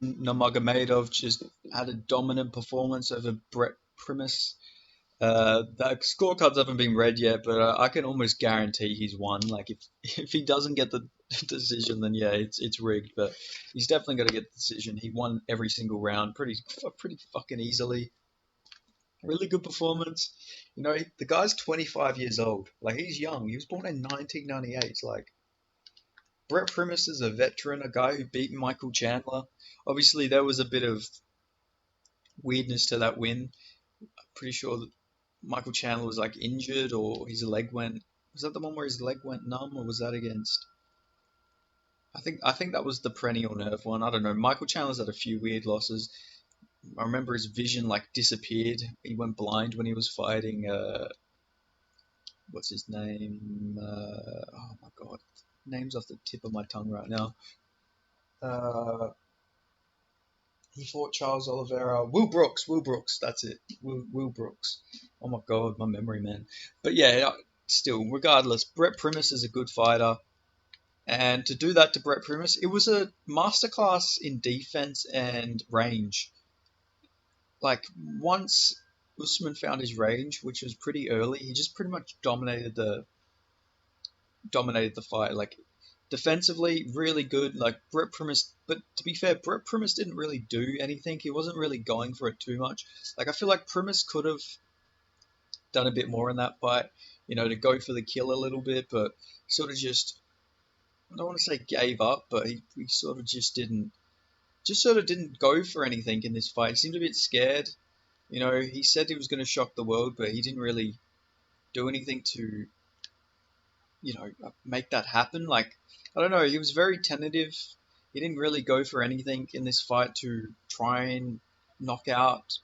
Nurmagomedov just had a dominant performance over Brent Primus. The scorecards haven't been read yet, but I can almost guarantee he's won. Like if he doesn't get the decision, then yeah, it's rigged. But he's definitely got to get the decision. He won every single round pretty fucking easily. Really good performance. You know, the guy's 25 years old. Like he's young. He was born in 1998. Like Brett Primus is a veteran, a guy who beat Michael Chandler. Obviously, there was a bit of weirdness to that win. Pretty sure that Michael Chandler was like injured or his leg went. Was that the one where his leg went numb, or was that against? I think that was the perennial nerve one. I don't know. Michael Chandler's had a few weird losses. I remember his vision like disappeared. He went blind when he was fighting. What's his name? Oh my god, name's off the tip of my tongue right now. Uh, he fought Charles Oliveira. Will Brooks. Will Brooks. That's it. Will Brooks. Oh my god, my memory, man. But yeah, still, regardless, Brett Primus is a good fighter. And to do that to Brett Primus, it was a masterclass in defense and range. Like once Usman found his range, which was pretty early, he just pretty much dominated the fight. Like defensively, really good. Like Brett Primus, but to be fair, Brett Primus didn't really do anything. He wasn't really going for it too much. Like I feel like Primus could have done a bit more in that fight, to go for the kill a little bit, but sort of just I don't want to say gave up, but he sort of just didn't go for anything in this fight. He seemed a bit scared. He said he was going to shock the world, but he didn't really do anything to make that happen. Like, I don't know, he was very tentative. He didn't really go for anything in this fight to try and knock out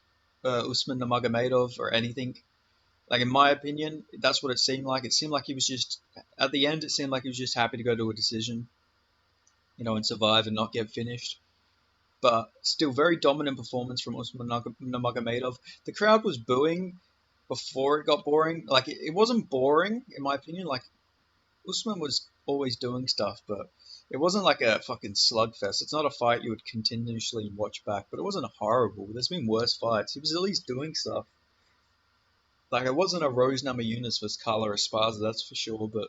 Usman Nurmagomedov or anything. Like, in my opinion, that's what it seemed like. It seemed like he was just, at the end, it seemed like he was just happy to go to a decision, and survive and not get finished. But still, very dominant performance from Usman Nurmagomedov. The crowd was booing before it got boring. Like, it wasn't boring, in my opinion. Like, Usman was always doing stuff, but it wasn't like a fucking slugfest. It's not a fight you would continuously watch back, but it wasn't horrible. There's been worse fights. He was at least doing stuff. Like it wasn't a Rose Namajunas versus Carla Esparza, that's for sure, but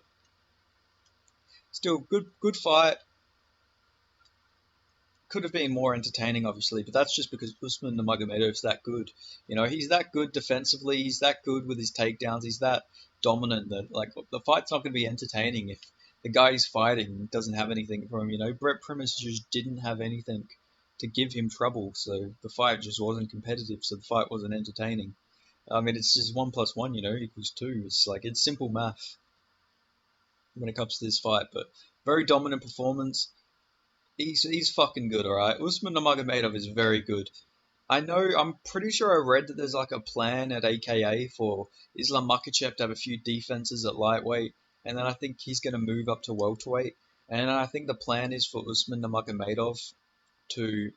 still good fight. Could have been more entertaining, obviously, but that's just because Usman Nurmagomedov's that good. He's that good defensively. He's that good with his takedowns. He's that dominant that like the fight's not going to be entertaining if the guy he's fighting doesn't have anything for him. Brett Primus just didn't have anything to give him trouble, so the fight just wasn't competitive. So the fight wasn't entertaining. I mean, it's just 1 + 1, equals 2. It's like it's simple math when it comes to this fight, but very dominant performance. He's fucking good, all right. Usman Nurmagomedov is very good. I'm pretty sure I read that there's like a plan at AKA for Islam Makhachev to have a few defenses at lightweight, and then I think he's going to move up to welterweight. And I think the plan is for Usman Nurmagomedov to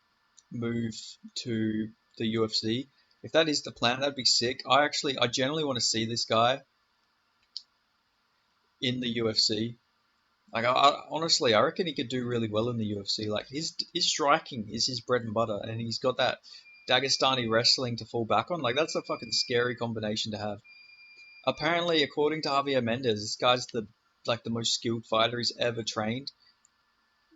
move to the UFC. If that is the plan, that'd be sick. I generally want to see this guy in the UFC. Like honestly, I reckon he could do really well in the UFC. Like his striking is his bread and butter, and he's got that Dagestani wrestling to fall back on. Like that's a fucking scary combination to have. Apparently, according to Javier Mendez, this guy's the most skilled fighter he's ever trained.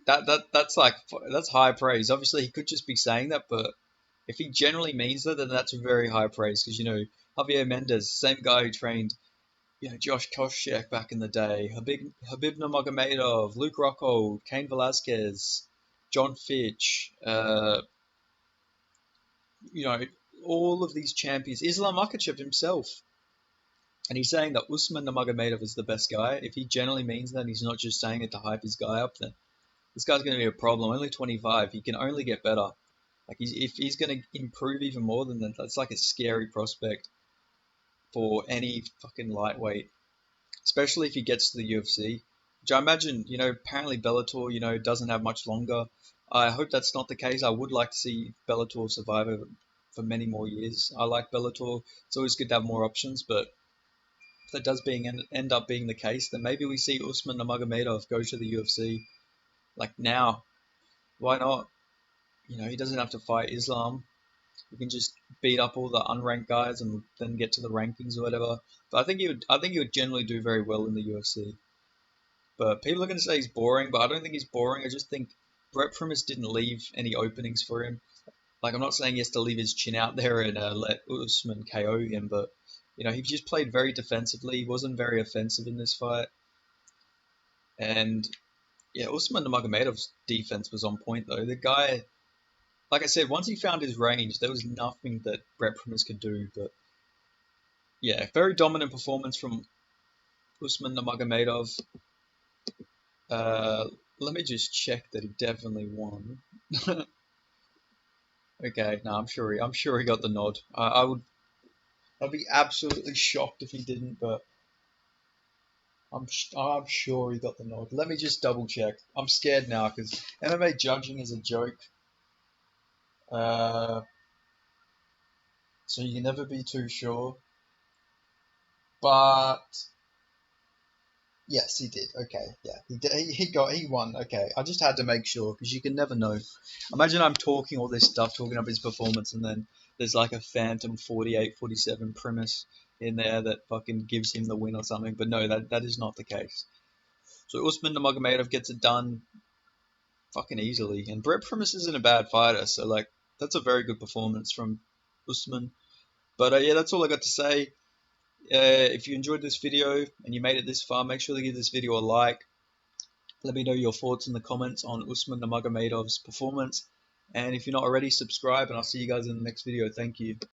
That's high praise. Obviously, he could just be saying that, but if he generally means that, then that's very high praise because Javier Mendez, same guy who trained Josh Koscheck back in the day, Habib Nurmagomedov, Luke Rockhold, Cain Velasquez, John Fitch, you know, all of these champions, Islam Makhachev himself. And he's saying that Usman Nurmagomedov is the best guy. If he generally means that, he's not just saying it to hype his guy up, then this guy's going to be a problem. Only 25. He can only get better. Like, if he's going to improve even more than that, that's like a scary prospect for any fucking lightweight, especially if he gets to the UFC, which I imagine, apparently Bellator, doesn't have much longer. I hope that's not the case. I would like to see Bellator survive for many more years. I like Bellator. It's always good to have more options, but if that does end up being the case, then maybe we see Usman Nurmagomedov go to the UFC like now. Why not? he doesn't have to fight Islam. He can just beat up all the unranked guys and then get to the rankings or whatever. But I think he would generally do very well in the UFC. But people are going to say he's boring, but I don't think he's boring. I just think Brett Primus didn't leave any openings for him. Like, I'm not saying he has to leave his chin out there and let Usman KO him, but he just played very defensively. He wasn't very offensive in this fight, and yeah, Usman Nurmagomedov's defense was on point though. The guy, like I said, once he found his range, there was nothing that Brett Primus could do. But yeah, very dominant performance from Usman Nurmagomedov. Uh, Let me just check that he definitely won. Okay, no, I'm sure he got the nod. I'd be absolutely shocked if he didn't, but I'm sure he got the nod. Let me just double check. I'm scared now because MMA judging is a joke. Uh, so you can never be too sure. But yes, he did. Okay, yeah, he did. He won. Okay, I just had to make sure because you can never know. Imagine I'm talking all this stuff, talking up his performance, and then there's like a phantom 48-47 Primus in there that fucking gives him the win or something. But no, that is not the case. So Usman Nurmagomedov gets it done fucking easily, and Brent Primus isn't a bad fighter, so like that's a very good performance from Usman. But yeah, that's all I got to say. If you enjoyed this video and you made it this far, make sure to give this video a like. Let me know your thoughts in the comments on Usman Nurmagomedov's performance. And if you're not already, subscribe, and I'll see you guys in the next video. Thank you.